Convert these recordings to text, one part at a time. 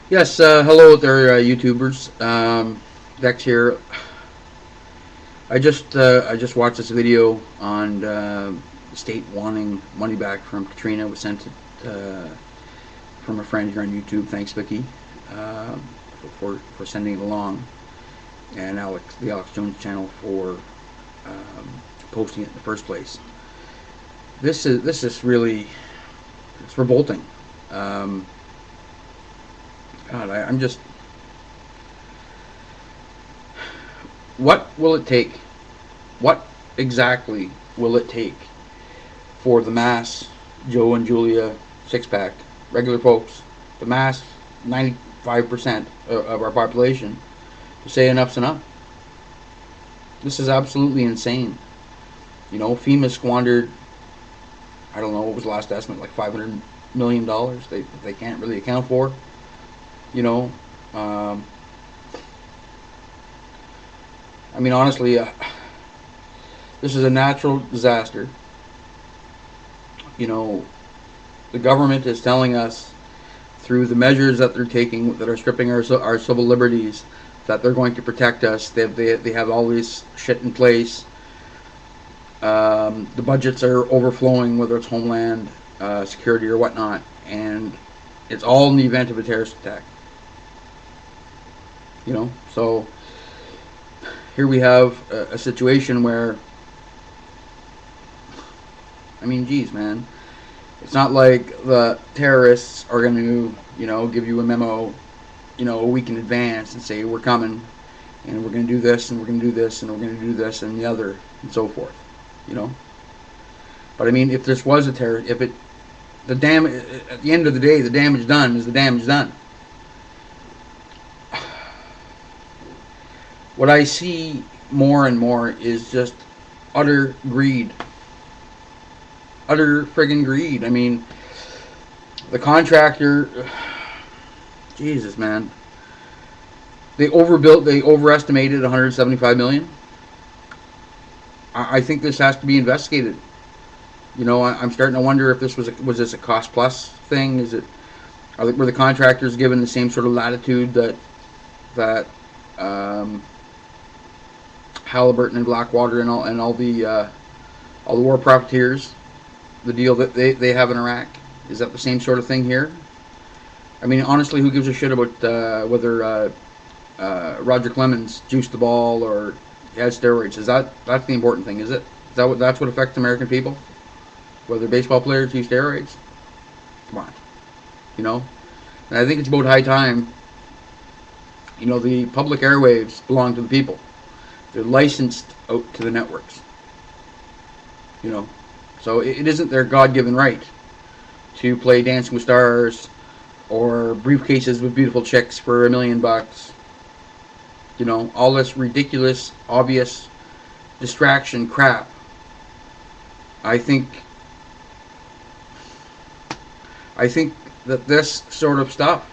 Yes, hello there, YouTubers. Dex here. I just watched this video on the state wanting money back from Katrina. It was sent uh, from a friend here on YouTube. Thanks, Vicky, uh, for sending it along, and the Alex Jones channel for posting it in the first place. This is really it's revolting. Um, God, I'm just. What will it take? What exactly will it take for the mass Joe and Julia six pack, regular folks, the mass 95% of our population, to say enough's enough? This is absolutely insane. FEMA squandered, I don't know, what was the last estimate, like $500 million they can't really account for. You know, um, I mean, honestly, this is a natural disaster. You know, the government is telling us through the measures that they're taking that are stripping our civil liberties that they're going to protect us. They have all this shit in place. The budgets are overflowing, whether it's Homeland Security or whatnot, and it's all in the event of a terrorist attack. So here we have a situation where, I mean, geez, man, it's not like the terrorists are going to, give you a memo, a week in advance and say we're coming, and we're going to do this, and we're going to do this, and we're going to do this, and the other, and so forth. But I mean, if this was a terror, if it, the dam, at the end of the day, the damage done is the damage done. What I see more and more is just utter greed. Utter friggin' greed. I mean, the contractor, Jesus, man. They overestimated 175 million. I think this has to be investigated. I'm starting to wonder if was this a cost plus thing? Were the contractors given the same sort of latitude that Halliburton and Blackwater and all the war profiteers, the deal that they have in Iraq? Is that the same sort of thing here? I mean, honestly, who gives a shit about whether Roger Clemens juiced the ball or had steroids? That's the important thing? Is it? That's what affects American people? Whether baseball players use steroids? Come on, And I think it's about high time. The public airwaves belong to the people. They're licensed out to the networks. So it isn't their God-given right to play Dancing with Stars or briefcases with beautiful chicks for $1 million. All this ridiculous, obvious distraction crap. I think that this sort of stuff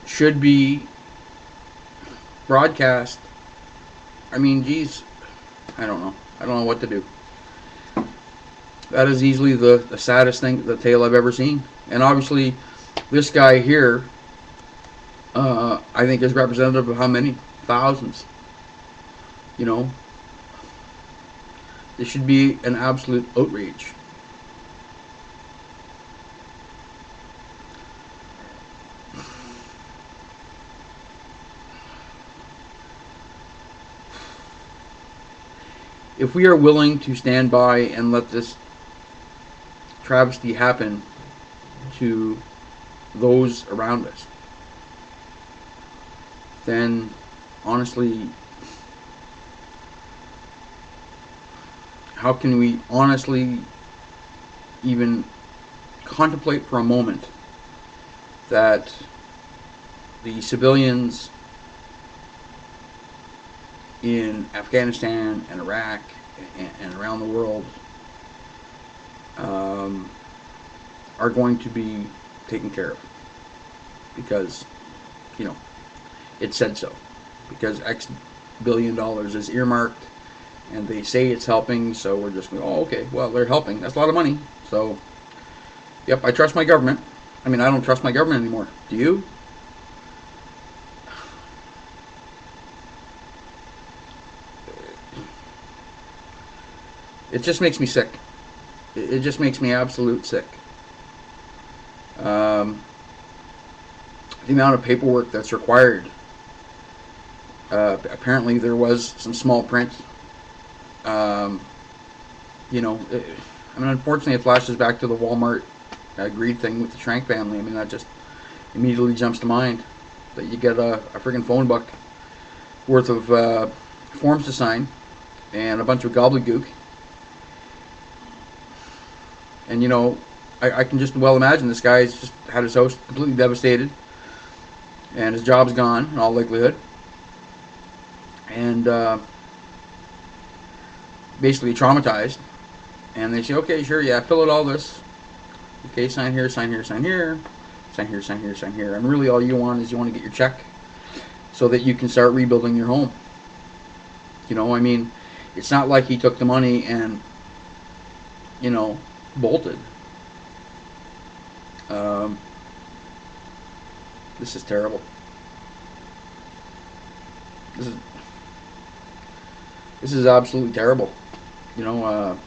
should be broadcast. I mean, geez, I don't know. I don't know what to do. That is easily the saddest tale I've ever seen. And obviously, this guy here, I think is representative of how many? Thousands. This should be an absolute outrage. If we are willing to stand by and let this travesty happen to those around us, then honestly, how can we honestly even contemplate for a moment that the civilians in Afghanistan and Iraq and around the world are going to be taken care of because it said so, because X billion dollars is earmarked and they say it's helping, so we're just going, oh, okay, well, they're helping, that's a lot of money. So yep, I trust my government. I mean, I don't trust my government anymore. Do you? It just makes me sick. It just makes me absolute sick. Um, the amount of paperwork that's required. Apparently, there was some small print. Um, you know, I mean, unfortunately, it flashes back to the Walmart greed thing with the Trank family. I mean, that just immediately jumps to mind. That you get a freaking phone book worth of forms to sign and a bunch of gobbledygook. And, you know, I can just well imagine this guy's just had his house completely devastated and his job's gone in all likelihood. And basically traumatized. And they say, okay, sure, yeah, fill out all this. Okay, sign here, sign here, sign here, sign here, sign here, sign here. And really all you want is you want to get your check so that you can start rebuilding your home. You know, I mean, it's not like he took the money and, you know, bolted. This is terrible. This is this is absolutely terrible. You know,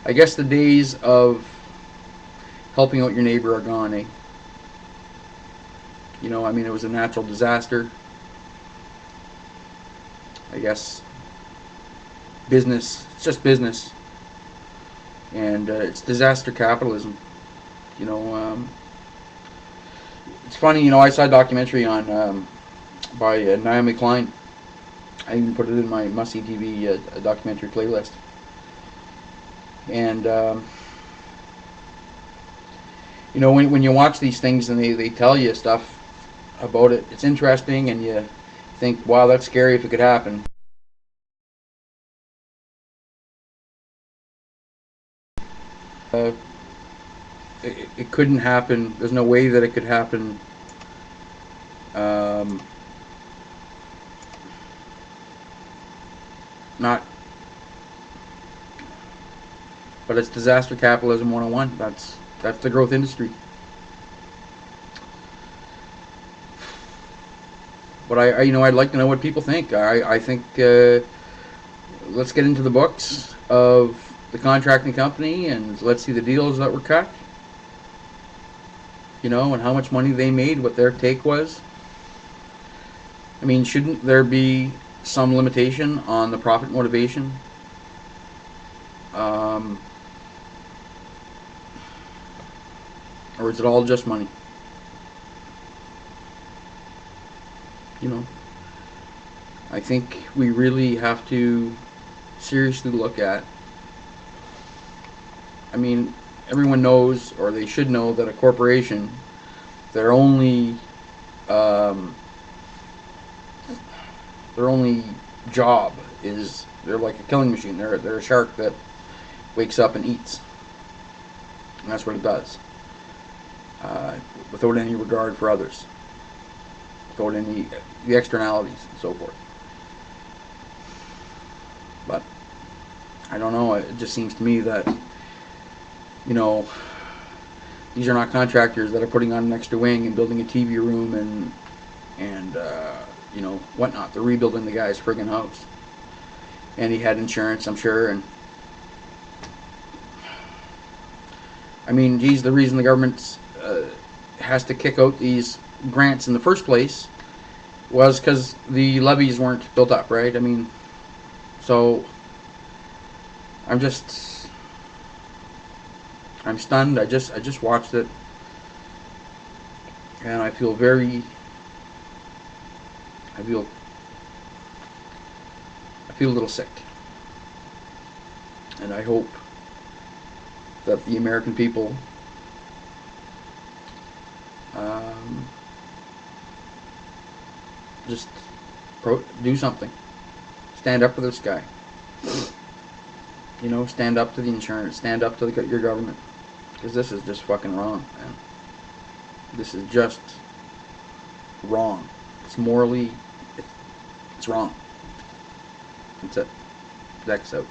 I guess the days of helping out your neighbor are gone, eh? You know, I mean, it was a natural disaster. I guess business, it's just business. And it's disaster capitalism. You know, it's funny, you know, I saw a documentary on by Naomi Klein. I even put it in my must-see TV documentary playlist. And, you know, when you watch these things and they tell you stuff about it, it's interesting and you think, wow, that's scary if it could happen. Uh, it couldn't happen. There's no way that it could happen. Um, not, but it's disaster capitalism 101. That's the growth industry. But you know, I'd like to know what people think. I think let's get into the books of the contracting company and let's see the deals that were cut. You know, and how much money they made, what their take was. I mean, shouldn't there be some limitation on the profit motivation? Um, or is it all just money? You know, I think we really have to seriously look at. I mean, everyone knows, or they should know, that a corporation, their only um, their only job is they're like a killing machine. They're a shark that wakes up and eats, and that's what it does, without any regard for others, without any the externalities and so forth. But I don't know. It just seems to me that, you know, these are not contractors that are putting on an extra wing and building a TV room and you know, whatnot. They're rebuilding the guy's friggin' house. And he had insurance, I'm sure. And I mean, geez, the reason the government has to kick out these grants in the first place was because the levies weren't built up, right? I mean, so I'm stunned. I just watched it, and I feel I feel a little sick, and I hope that the American people just do something. Stand up for this guy. You know, stand up to the insurance. Stand up to your government. Because this is just fucking wrong, man. This is just wrong. It's morally, it's wrong. That's it. That's out.